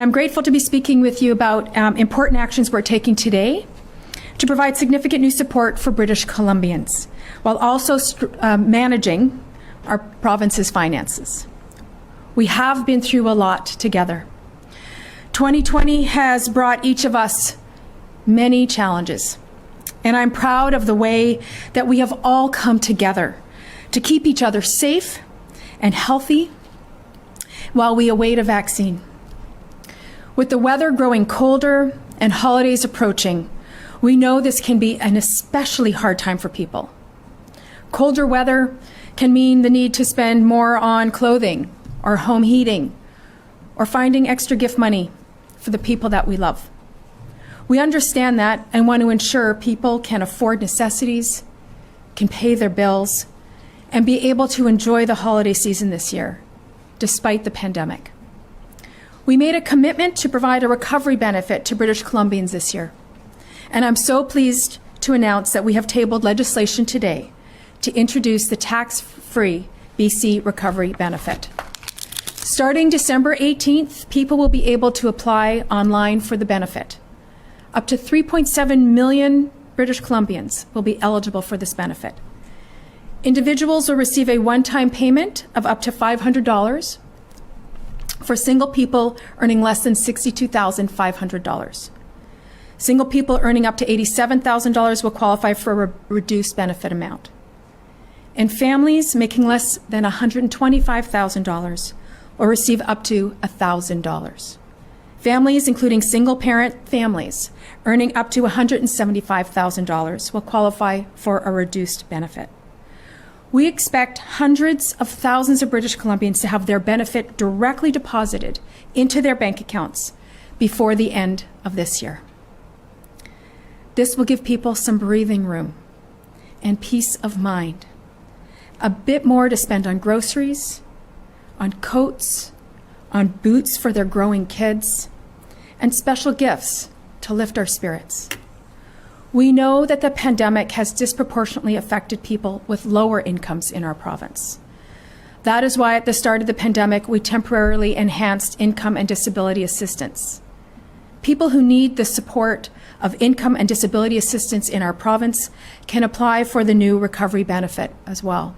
I'm grateful to be speaking with you about important actions we're taking today to provide significant new support for British Columbians, while also managing our province's finances. We have been through a lot together. 2020 has brought each of us many challenges, and I'm proud of the way that we have all come together to keep each other safe and healthy while we await a vaccine. With the weather growing colder and holidays approaching, we know this can be an especially hard time for people. Colder weather can mean the need to spend more on clothing or home heating or finding extra gift money for the people that we love. We understand that and want to ensure people can afford necessities, can pay their bills, and be able to enjoy the holiday season this year, despite the pandemic. We made a commitment to provide a recovery benefit to British Columbians this year, and I'm so pleased to announce that we have tabled legislation today to introduce the tax-free BC Recovery Benefit. Starting December 18th, people will be able to apply online for the benefit. Up to 3.7 million British Columbians will be eligible for this benefit. Individuals will receive a one-time payment of up to $500 for single people earning less than $62,500. Single people earning up to $87,000 will qualify for a reduced benefit amount. And families making less than $125,000 will receive up to $1,000. Families, including single-parent families, earning up to $175,000 will qualify for a reduced benefit. We expect hundreds of thousands of British Columbians to have their benefit directly deposited into their bank accounts before the end of this year. This will give people some breathing room and peace of mind, a bit more to spend on groceries, on coats, on boots for their growing kids, and special gifts to lift our spirits. We know that the pandemic has disproportionately affected people with lower incomes in our province. That is why at the start of the pandemic, we temporarily enhanced income and disability assistance. People who need the support of income and disability assistance in our province can apply for the new recovery benefit as well.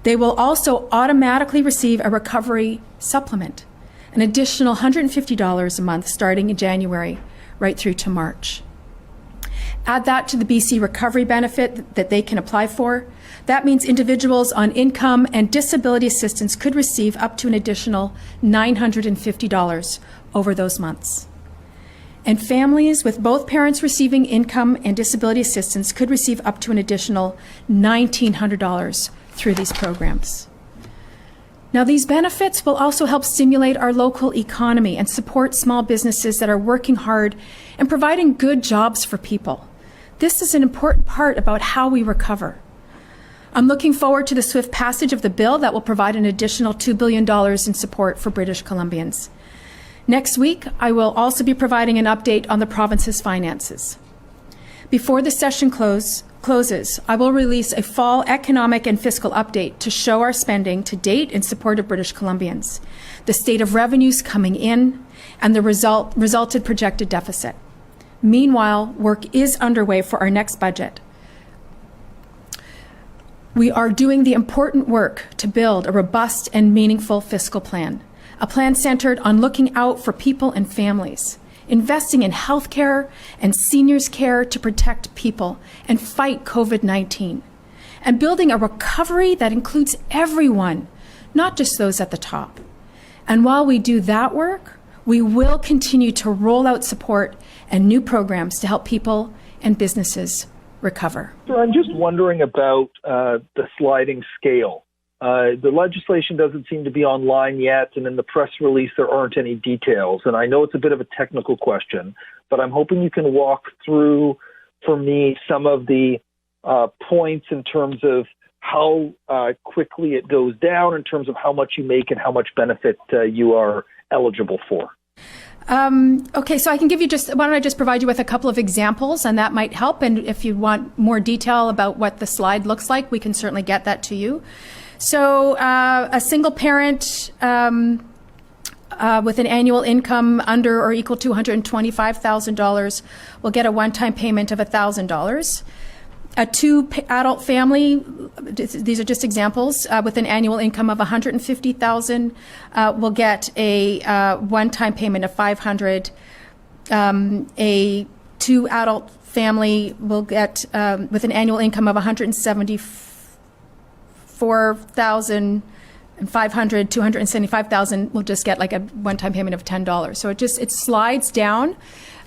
They will also automatically receive a recovery supplement, an additional $150 a month starting in January right through to March. Add that to the BC Recovery Benefit that they can apply for. That means individuals on income and disability assistance could receive up to an additional $950 over those months. And families with both parents receiving income and disability assistance could receive up to an additional $1,900 through these programs. Now, these benefits will also help stimulate our local economy and support small businesses that are working hard and providing good jobs for people. This is an important part about how we recover. I'm looking forward to the swift passage of the bill that will provide an additional $2 billion in support for British Columbians. Next week, I will also be providing an update on the province's finances. Before the session closes, I will release a fall economic and fiscal update to show our spending to date in support of British Columbians, the state of revenues coming in, and the resulted projected deficit. Meanwhile, work is underway for our next budget. We are doing the important work to build a robust and meaningful fiscal plan, a plan centered on looking out for people and families, investing in healthcare and seniors' care to protect people and fight COVID-19, and building a recovery that includes everyone, not just those at the top. And while we do that work, we will continue to roll out support and new programs to help people and businesses recover. So I'm just wondering about the sliding scale. The legislation doesn't seem to be online yet, and in the press release there aren't any details. And I know it's a bit of a technical question, but I'm hoping you can walk through for me some of the points in terms of how quickly it goes down, in terms of how much you make and how much benefit you are eligible for. Okay, so I can give you why don't I just provide you with a couple of examples, and that might help. And if you want more detail about what the slide looks like, we can certainly get that to you. So a single parent with an annual income under or equal to $125,000 will get a one-time payment of $1,000. A two-adult family, these are just examples, with an annual income of $150,000 will get a one-time payment of $500. A two-adult family will get, with an annual income of $174,500, $275,000 will just get like a one-time payment of $10. So it slides down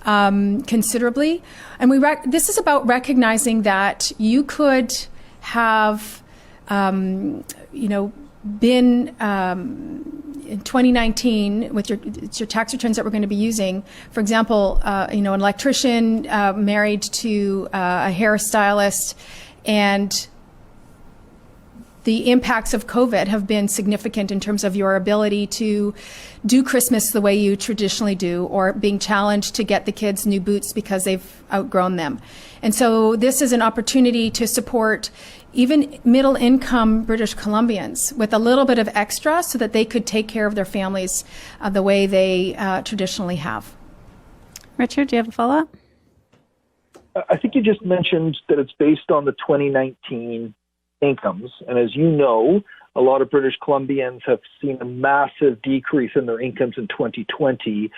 considerably. And this is about recognizing that you could have, been in 2019 with your tax returns that we're going to be using. For example, an electrician married to a hairstylist, and the impacts of COVID have been significant in terms of your ability to do Christmas the way you traditionally do, or being challenged to get the kids new boots because they've outgrown them. And so this is an opportunity to support even middle-income British Columbians with a little bit of extra so that they could take care of their families the way they traditionally have. Richard, do you have a follow-up? I think you just mentioned that it's based on the 2019 incomes. And as you know, a lot of British Columbians have seen a massive decrease in their incomes in 2020.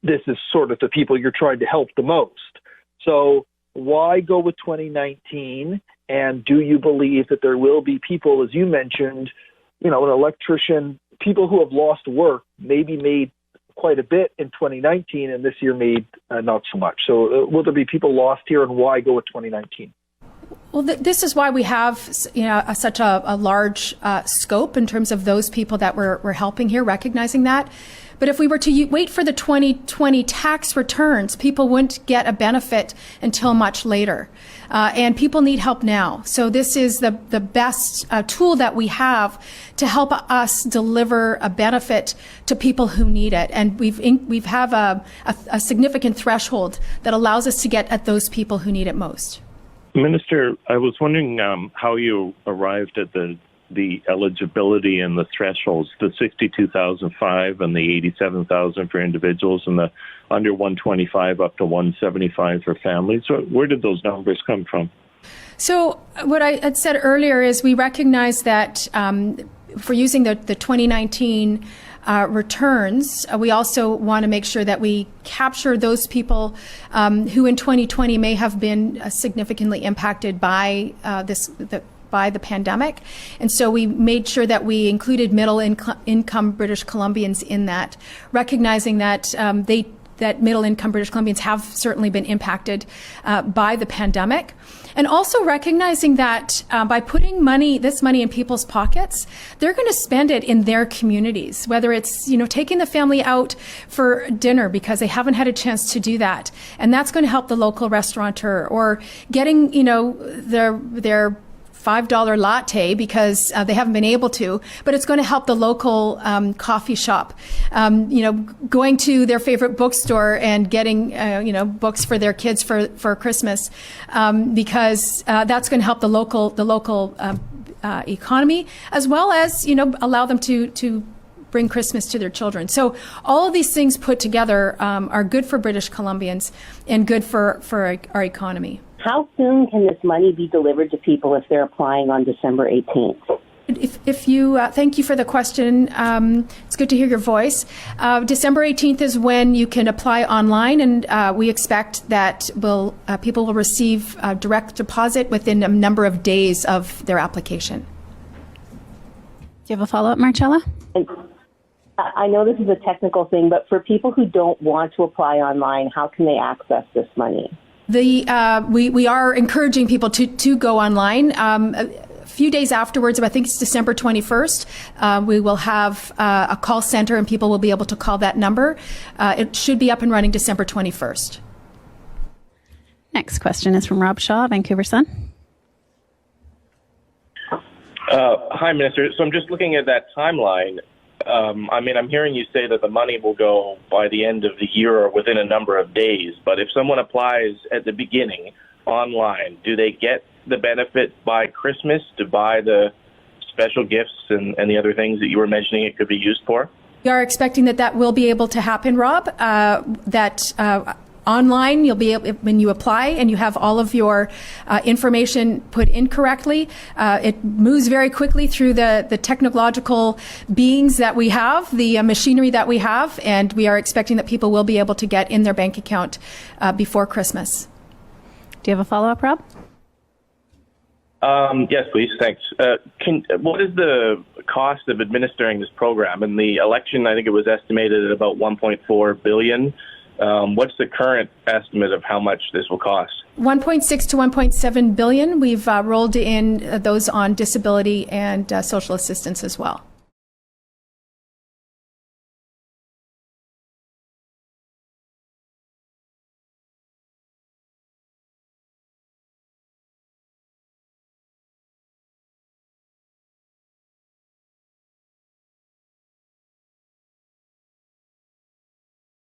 This is sort of the people you're trying to help the most. So why go with 2019? And do you believe that there will be people, as you mentioned, an electrician, people who have lost work, maybe made quite a bit in 2019 and this year made not so much. So will there be people lost here, and why go with 2019? Well, this is why we have such a large scope in terms of those people that we're helping here, recognizing that. But if we were to wait for the 2020 tax returns, people wouldn't get a benefit until much later. And people need help now. So this is the best tool that we have to help us deliver a benefit to people who need it. And we've have a significant threshold that allows us to get at those people who need it most. Minister, I was wondering how you arrived at the eligibility and the thresholds, the 62,005 and the 87,000 for individuals, and the under 125 up to 175 for families. So where did those numbers come from? So what I had said earlier is we recognize that if we're using the 2019 returns, we also want to make sure that we capture those people who in 2020 may have been significantly impacted by by the pandemic. And so we made sure that we included middle income British Columbians in that, recognizing that that middle income British Columbians have certainly been impacted by the pandemic. And also recognizing that by putting this money in people's pockets, they're going to spend it in their communities, whether it's, taking the family out for dinner because they haven't had a chance to do that. And that's going to help the local restaurateur, or getting, their $5 latte because they haven't been able to, but it's going to help the local coffee shop, going to their favorite bookstore and getting, books for their kids for Christmas, because that's going to help the local economy, as well as, allow them to bring Christmas to their children. So all of these things put together are good for British Columbians and good for our economy. How soon can this money be delivered to people if they're applying on December 18th? If you thank you for the question. It's good to hear your voice. December 18th is when you can apply online, and we expect that people will receive direct deposit within a number of days of their application. Do you have a follow-up, Marcella? I know this is a technical thing, but for people who don't want to apply online, how can they access this money? We are encouraging people to go online. A few days afterwards, I think it's December 21st, we will have a call center, and people will be able to call that number. It should be up and running December 21st. Next question is from Rob Shaw, Vancouver Sun. Hi, Minister. So I'm just looking at that timeline. I'm hearing you say that the money will go by the end of the year or within a number of days. But if someone applies at the beginning online, do they get the benefit by Christmas to buy the special gifts and the other things that you were mentioning it could be used for? We are expecting that will be able to happen, Rob, online, you'll be able, when you apply and you have all of your information put in correctly, it moves very quickly through the technological beings that we have, the machinery that we have, and we are expecting that people will be able to get in their bank account before Christmas. Do you have a follow-up, Rob? Yes, please. Thanks. What is the cost of administering this program? In the election, I think it was estimated at about $1.4 billion. What's the current estimate of how much this will cost? 1.6 to 1.7 billion. We've rolled in those on disability and social assistance as well.